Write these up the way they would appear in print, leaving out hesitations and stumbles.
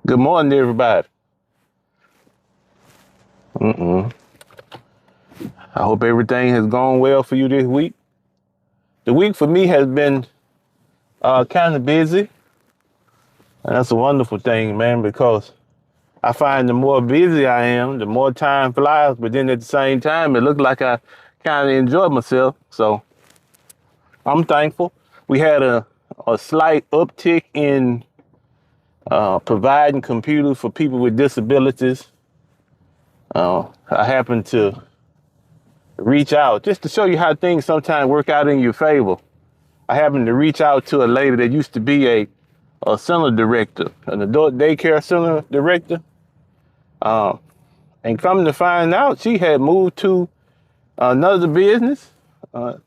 Good morning, everybody. I hope everything has gone well for you this week. The week for me has been kind of busy, and that's a wonderful thing, man, because I find the more busy I am, the more time flies, but then at the same time, it looks like I kind of enjoy myself. So I'm thankful. We had a slight uptick in providing computers for people with disabilities. I happened to reach out just to show you how things sometimes work out in your favor. I happened to reach out to a lady that used to be a center director, an adult daycare center director. And coming to find out, she had moved to another business,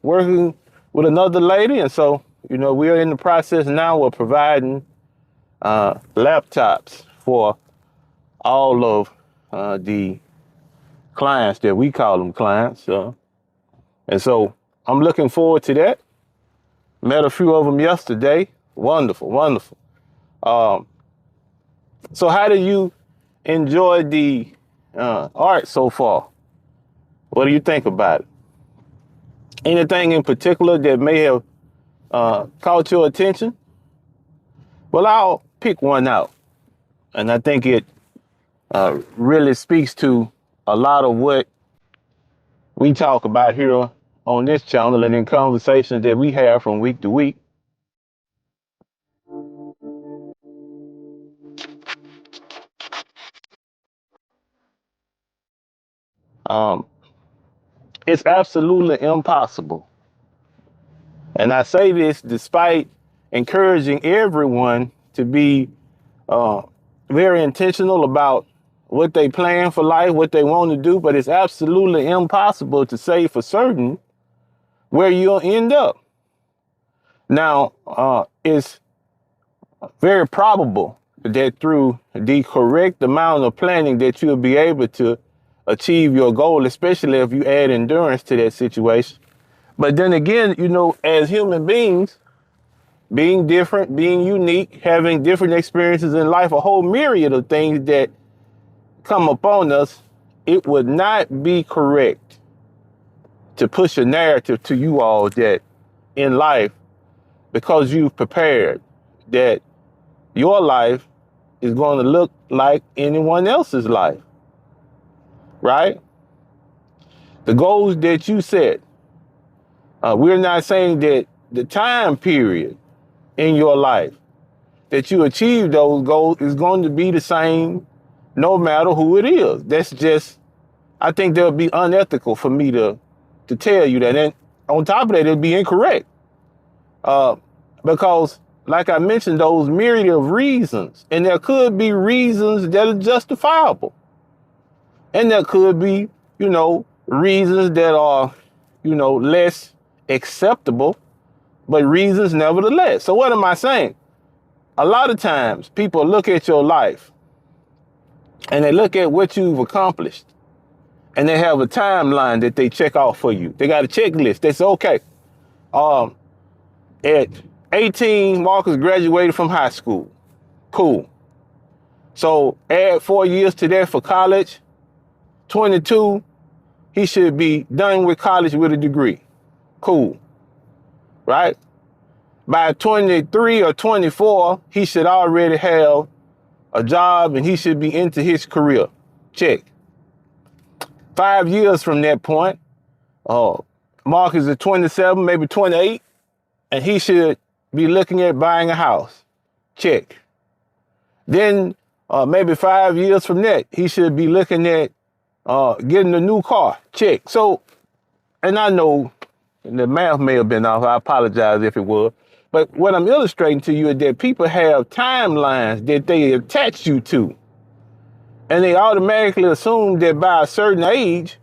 working with another lady. And so, we're in the process now of providing laptops for all of the clients that we call them clients. And so I'm looking forward to that. Met a few of them yesterday. Wonderful, wonderful. So how do you enjoy the art so far? What do you think about it? Anything in particular that may have caught your attention? Well, I'll pick one out. And I think it really speaks to a lot of what we talk about here on this channel and in conversations that we have from week to week. Um, it's absolutely impossible. And I say this despite encouraging everyone to be uh, very intentional about what they plan for life, what they want to do, but it's absolutely impossible to say for certain where you'll end up. Now, it's very probable that through the correct amount of planning that you'll be able to achieve your goal, especially if you add endurance to that situation. But then again, as human beings, being different, being unique, having different experiences in life, a whole myriad of things that come upon us, it would not be correct to push a narrative to you all that in life, because you've prepared, that your life is going to look like anyone else's life, right? The goals that you set, we're not saying that the time period in your life that you achieve those goals is going to be the same no matter who it is. That's just, I think that would be unethical for me to tell you that. And on top of that, it'd be incorrect. Because like I mentioned, those myriad of reasons, and there could be reasons that are justifiable. And there could be, reasons that are, less acceptable, but reasons nevertheless. So what am I saying? A lot of times people look at your life and they look at what you've accomplished and they have a timeline that they check off for you. They got a checklist. They say, okay, at 18, Marcus graduated from high school. Cool. So add 4 years to that for college. 22, he should be done with college with a degree. Cool. Right? By 23 or 24, he should already have a job and he should be into his career. Check. 5 years from that point, Marcus is 27, maybe 28, and he should be looking at buying a house. Check. Then maybe 5 years from that, he should be looking at getting a new car. Check. So, and I know the math may have been off. I apologize if it was. But what I'm illustrating to you is that people have timelines that they attach you to. And they automatically assume that by a certain age,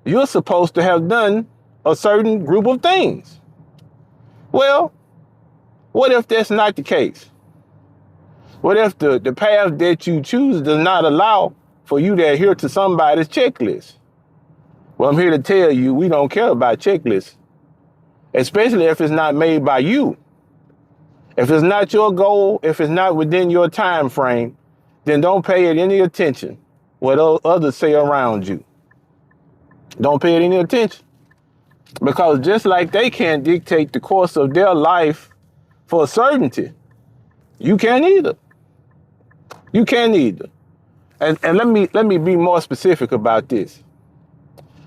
you're supposed to have done a certain group of things. Well, what if that's not the case? What if the path that you choose does not allow for you to adhere to somebody's checklist? Well, I'm here to tell you, we don't care about checklists, especially if it's not made by you. If it's not your goal, if it's not within your time frame, then don't pay it any attention what others say around you. Don't pay it any attention. Because just like they can't dictate the course of their life for certainty, you can't either. You can't either. And let me be more specific about this.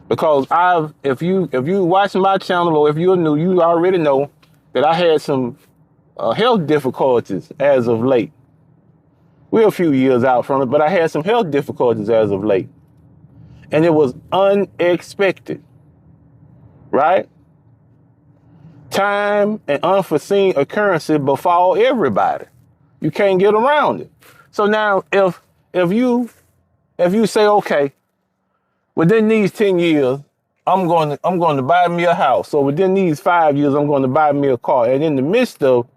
Because if you watch my channel, or if you're new, you already know that I had some health difficulties as of late. We're a few years out from it, but I had some health difficulties as of late. And it was unexpected, right? Time and unforeseen occurrences befall everybody. You can't get around it. So now if you say, okay, within these 10 years, I'm going to buy me a house. So within these 5 years, I'm going to buy me a car. And in the midst of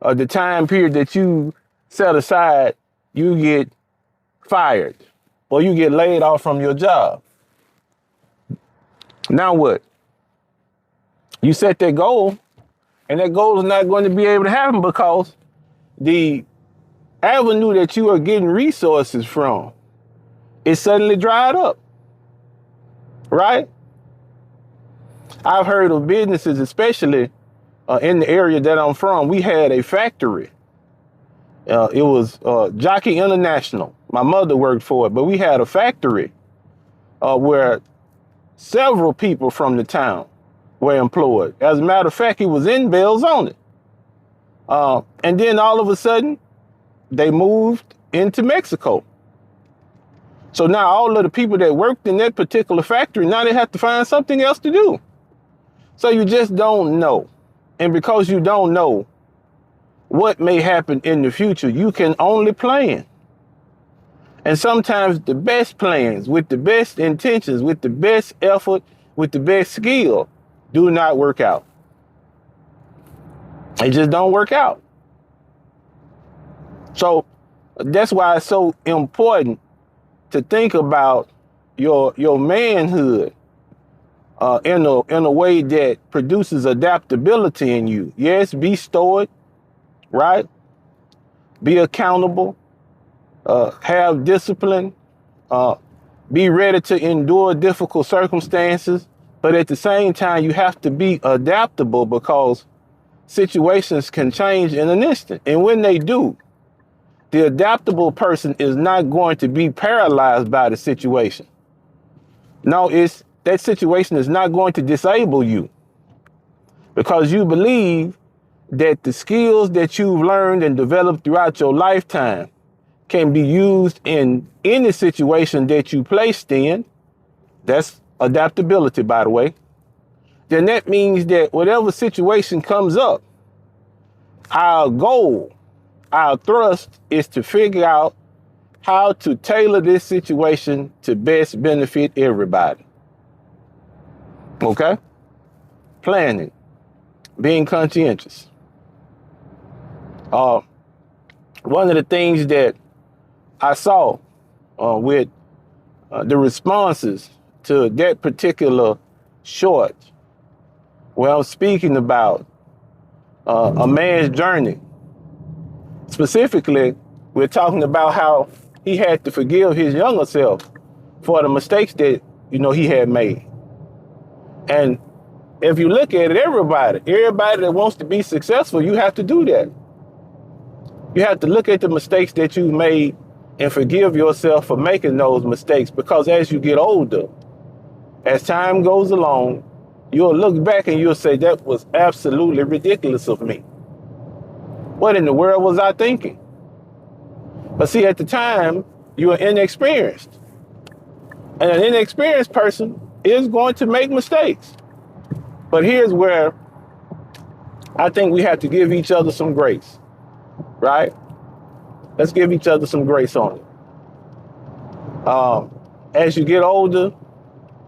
the time period that you set aside, you get fired or you get laid off from your job. Now what? You set that goal, and that goal is not going to be able to happen because the avenue that you are getting resources from is suddenly dried up, right? I've heard of businesses, especially in the area that I'm from. We had a factory. It was Jockey International. My mother worked for it, but we had a factory where several people from the town were employed. As a matter of fact, it was in Belzoni. And then all of a sudden, they moved into Mexico. So now all of the people that worked in that particular factory, now they have to find something else to do. So you just don't know. And because you don't know what may happen in the future, you can only plan. And sometimes the best plans, with the best intentions, with the best effort, with the best skill, do not work out. They just don't work out. So that's why it's so important to think about your manhood in a way that produces adaptability in you. Yes, be stoic, right? Be accountable, have discipline, be ready to endure difficult circumstances. But at the same time, you have to be adaptable because situations can change in an instant. And when they do, the adaptable person is not going to be paralyzed by the situation. No, that situation is not going to disable you because you believe that the skills that you've learned and developed throughout your lifetime can be used in any situation that you placed in. That's adaptability, by the way. Then that means that whatever situation comes up, our goal, our thrust is to figure out how to tailor this situation to best benefit everybody. Okay? Planning, being conscientious. One of the things that I saw with the responses to that particular short, where I'm speaking about a man's journey. Specifically, we're talking about how he had to forgive his younger self for the mistakes that, he had made. And if you look at it, everybody that wants to be successful, you have to do that. You have to look at the mistakes that you made and forgive yourself for making those mistakes, because as you get older, as time goes along, you'll look back and you'll say, that was absolutely ridiculous of me. What in the world was I thinking? But see, at the time, you are inexperienced. And an inexperienced person is going to make mistakes. But here's where I think we have to give each other some grace, right? Let's give each other some grace on it. As you get older,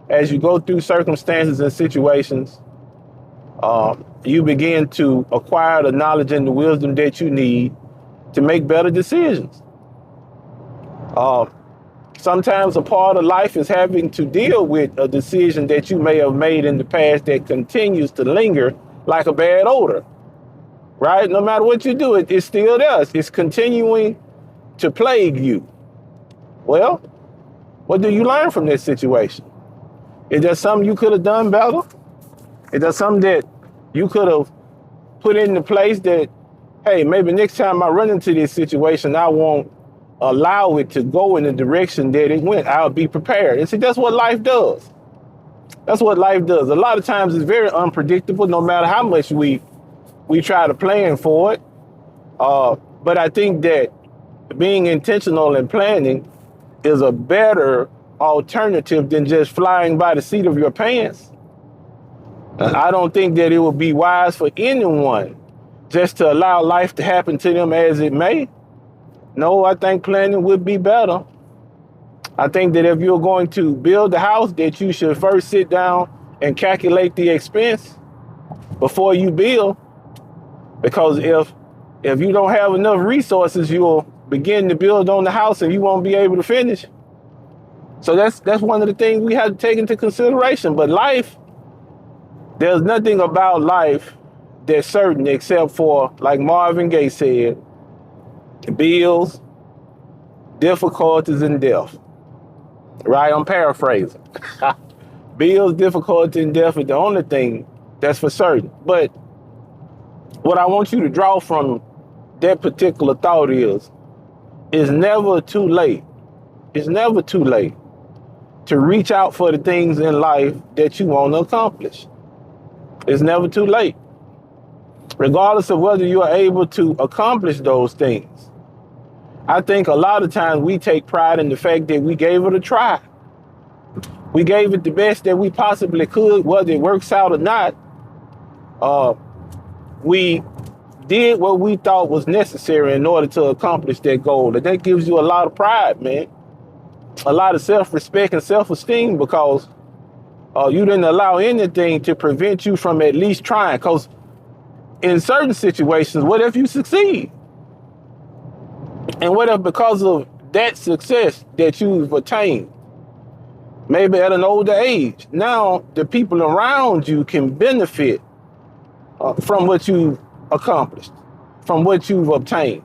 as you go through circumstances and situations, you begin to acquire the knowledge and the wisdom that you need to make better decisions. Sometimes a part of life is having to deal with a decision that you may have made in the past that continues to linger like a bad odor, right? No matter what you do, it's still there. It's continuing to plague you. Well, what do you learn from this situation? Is there something you could have done better? Is there something that you could have put into place that, hey, maybe next time I run into this situation, I won't allow it to go in the direction that it went. I'll be prepared. And see, that's what life does. That's what life does. A lot of times it's very unpredictable, no matter how much we try to plan for it. But I think that being intentional and planning is a better alternative than just flying by the seat of your pants. I don't think that it would be wise for anyone just to allow life to happen to them as it may. No, I think planning would be better. I think that if you're going to build a house, that you should first sit down and calculate the expense before you build. Because if you don't have enough resources, you'll begin to build on the house and you won't be able to finish. So that's one of the things we have to take into consideration. But life, there's nothing about life that's certain except for, like Marvin Gaye said, bills, difficulties, and death. Right? I'm paraphrasing. Bills, difficulty, and death is the only thing that's for certain. But what I want you to draw from that particular thought is, it's never too late. It's never too late to reach out for the things in life that you want to accomplish. It's never too late. Regardless of whether you are able to accomplish those things. I think a lot of times we take pride in the fact that we gave it a try. We gave it the best that we possibly could, whether it works out or not. We did what we thought was necessary in order to accomplish that goal. And that gives you a lot of pride, man. A lot of self-respect and self-esteem, because you didn't allow anything to prevent you from at least trying. Because in certain situations, what if you succeed? And what if, because of that success that you've attained, maybe at an older age, now the people around you can benefit from what you've accomplished, from what you've obtained.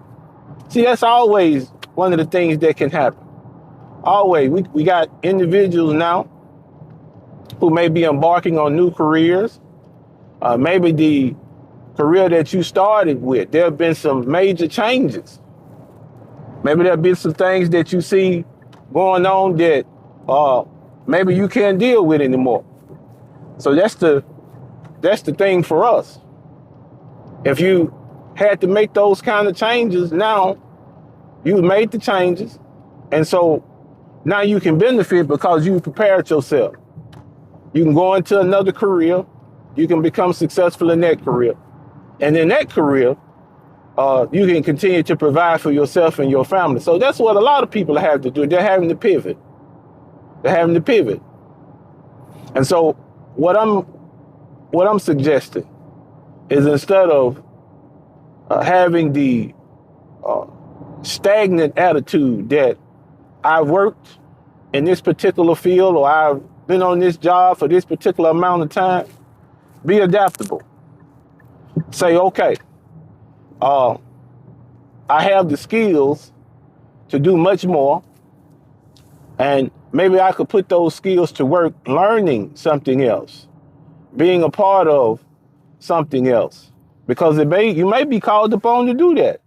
See, that's always one of the things that can happen. Always. We got individuals now who may be embarking on new careers. Maybe the career that you started with, there have been some major changes. Maybe there have been some things that you see going on that maybe you can't deal with anymore. So that's the thing for us. If you had to make those kind of changes, now you've made the changes. And so now you can benefit because you prepared yourself. You can go into another career. You can become successful in that career. And in that career, you can continue to provide for yourself and your family. So that's what a lot of people have to do. They're having to pivot. They're having to pivot. And so what I'm suggesting is, instead of having the stagnant attitude that I've worked in this particular field, or I've been on this job for this particular amount of time, be adaptable. Say, okay, I have the skills to do much more, and maybe I could put those skills to work learning something else, being a part of something else, because you may be called upon to do that.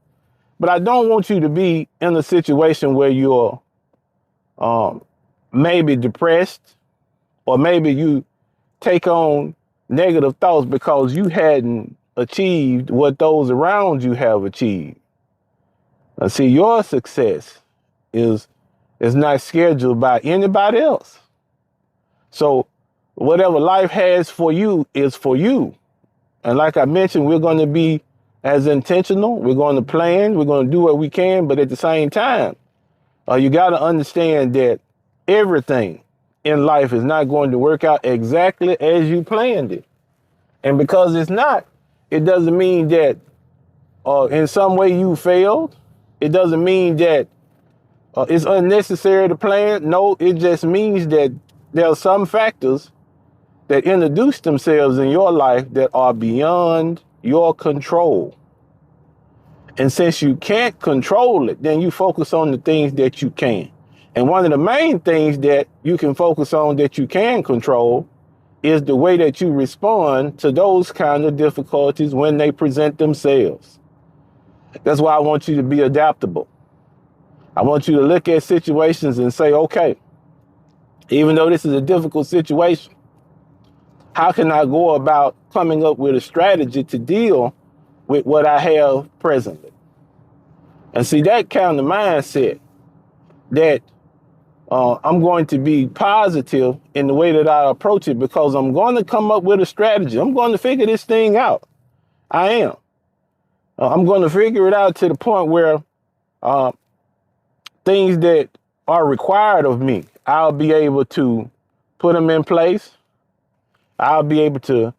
But I don't want you to be in a situation where you're maybe depressed, or maybe you take on negative thoughts because you hadn't achieved what those around you have achieved. Now, see, your success is not scheduled by anybody else. So whatever life has for you is for you. And like I mentioned, we're going to be as intentional. We're going to plan. We're going to do what we can. But at the same time, you got to understand that everything in life is not going to work out exactly as you planned it. And because it's not, it doesn't mean that in some way you failed. It doesn't mean that it's unnecessary to plan. No, it just means that there are some factors that introduce themselves in your life that are beyond your control. And since you can't control it, then you focus on the things that you can. And one of the main things that you can focus on that you can control is the way that you respond to those kind of difficulties when they present themselves. That's why I want you to be adaptable. I want you to look at situations and say, okay, even though this is a difficult situation, how can I go about coming up with a strategy to deal with what I have presently? And see, that kind of mindset that I'm going to be positive in the way that I approach it, because I'm going to come up with a strategy. I'm going to figure this thing out. I am. I'm going to figure it out to the point where things that are required of me, I'll be able to put them in place. I'll be able to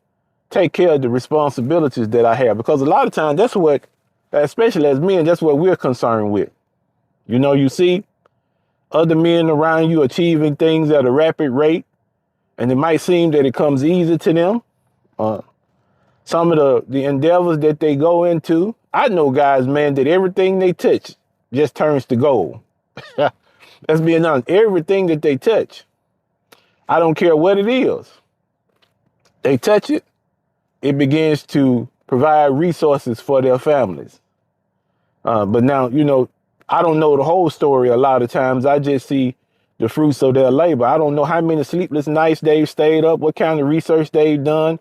take care of the responsibilities that I have, because a lot of times that's what, especially as men, that's what we're concerned with. You know, you see other men around you achieving things at a rapid rate, and it might seem that it comes easy to them. Some of the endeavors that they go into, I know guys, man, that everything they touch just turns to gold. Let's be honest, everything that they touch, I don't care what it is, they touch it, it begins to provide resources for their families. But now, you know, I don't know the whole story a lot of times. I just see the fruits of their labor. I don't know how many sleepless nights they've stayed up, what kind of research they've done,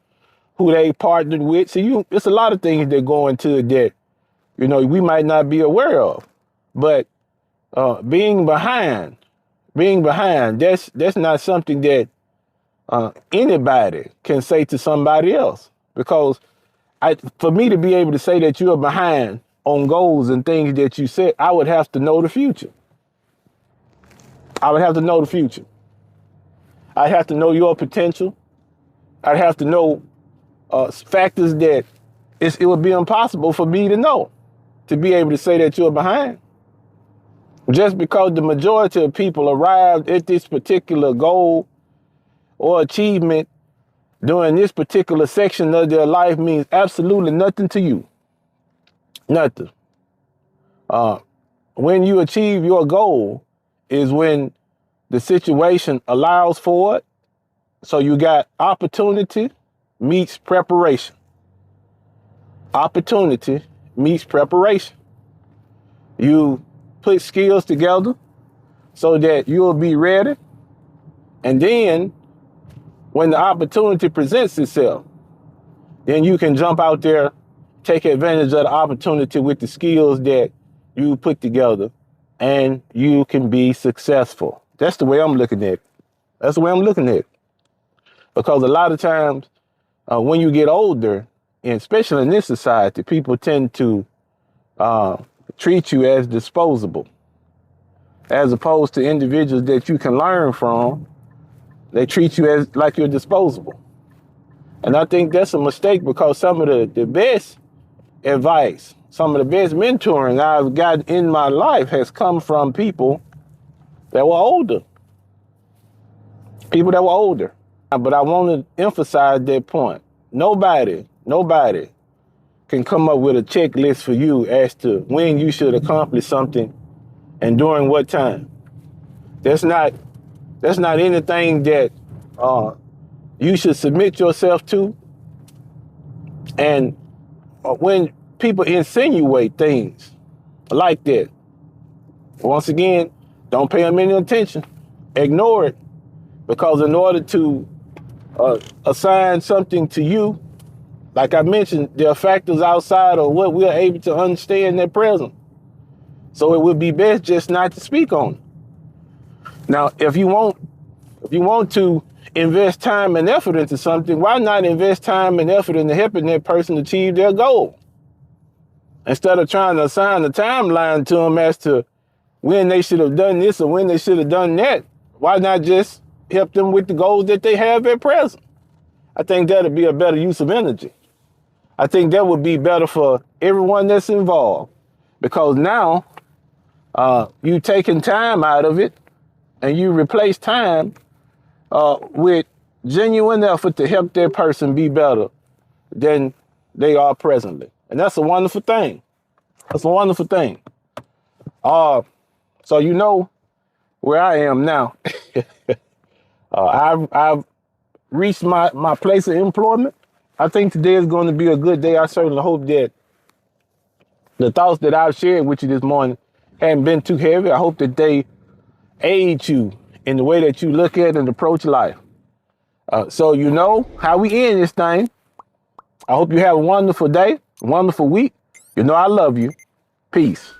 who they partnered with. See, it's a lot of things that go into it that, you know, we might not be aware of. But being behind, that's not something that anybody can say to somebody else. Because for me to be able to say that you're behind on goals and things that you set, I would have to know the future. I would have to know the future. I'd have to know your potential. I'd have to know factors that it would be impossible for me to know, to be able to say that you're behind. Just because the majority of people arrived at this particular goal or achievement during this particular section of their life means absolutely nothing to you. Nothing. When you achieve your goal is when the situation allows for it. So you got opportunity meets preparation. Opportunity meets preparation. You put skills together so that you'll be ready. And then when the opportunity presents itself, then you can jump out there, take advantage of the opportunity with the skills that you put together, and you can be successful. That's the way I'm looking at it. That's the way I'm looking at it. Because a lot of times when you get older, and especially in this society, people tend to treat you as disposable, as opposed to individuals that you can learn from. They treat you as like you're disposable. And I think that's a mistake, because some of the best advice, some of the best mentoring I've gotten in my life has come from people that were older. People that were older. But I want to emphasize that point. Nobody can come up with a checklist for you as to when you should accomplish something and during what time. That's not anything that you should submit yourself to. And when people insinuate things like that, once again, don't pay them any attention. Ignore it. Because in order to assign something to you, like I mentioned, there are factors outside of what we're able to understand at present. So it would be best just not to speak on it. Now, if you want to invest time and effort into something, why not invest time and effort into helping that person achieve their goal? Instead of trying to assign a timeline to them as to when they should have done this or when they should have done that, why not just help them with the goals that they have at present? I think that'd be a better use of energy. I think that would be better for everyone that's involved, because now you taking time out of it and you replace time with genuine effort to help that person be better than they are presently. And that's a wonderful thing. That's a wonderful thing. So you know where I am now. I've reached my place of employment. I think today is going to be a good day. I certainly hope that the thoughts that I've shared with you this morning haven't been too heavy. I hope that they aid you in the way that you look at and approach life. So you know how we end this thing. I hope you have a wonderful day, a wonderful week. You know I love you. Peace.